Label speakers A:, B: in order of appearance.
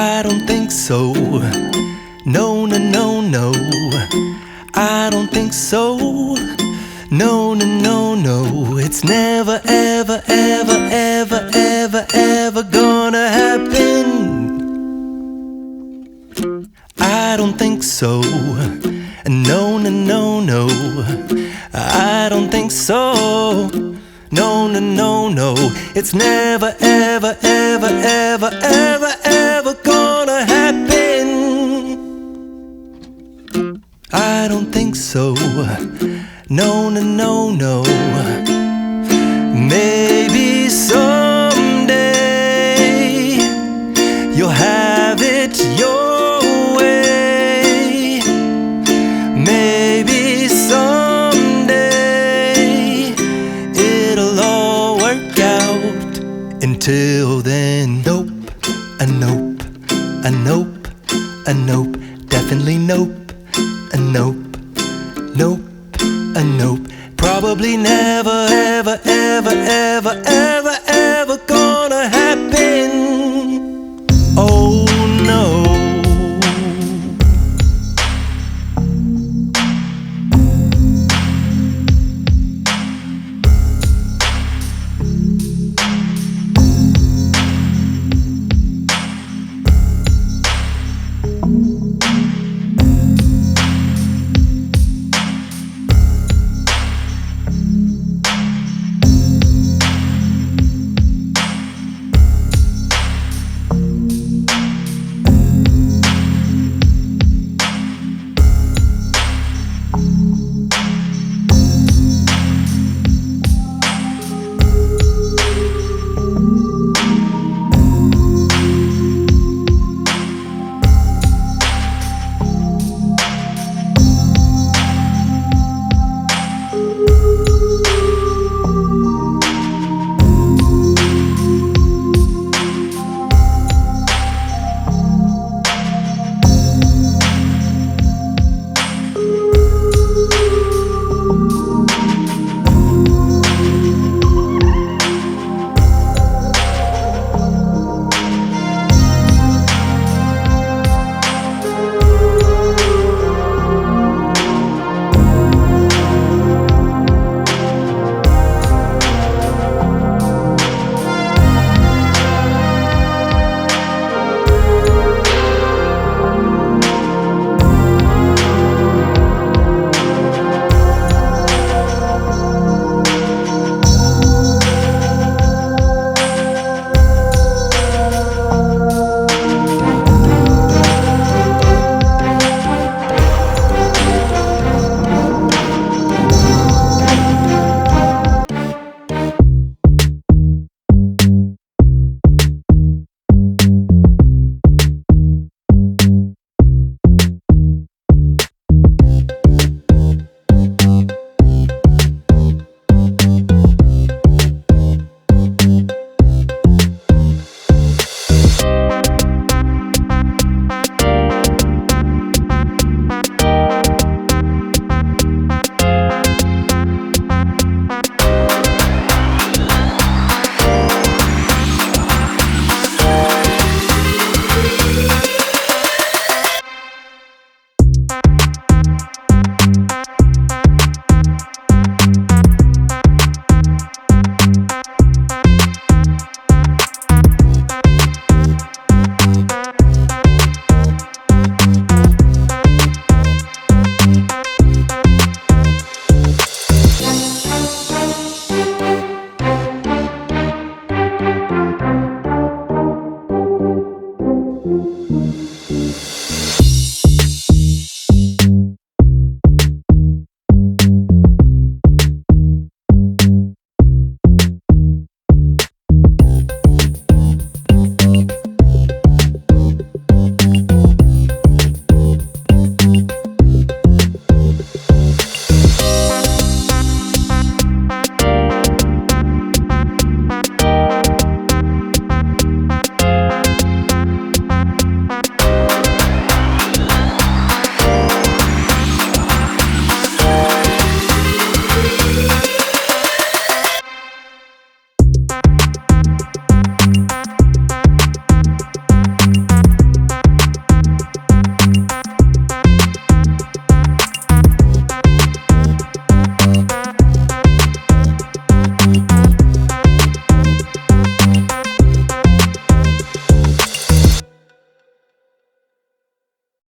A: I don't think so. No, no, no, no. I don't think so. No, no, no, no. It's never, ever, ever, ever, ever, ever gonna happen. I don't think so. No, no, no, no. I don't think so. No, no, no, no. It's never, ever, ever, ever, ever, ever gonna happen. I don't think so. No, no, no, no. Maybe someday you'll have it your way. Maybe someday it'll all work out. Until then, nope, a nope, a nope, a nope, definitely nope, a nope, nope, a nope. Probably never, ever, ever, ever, ever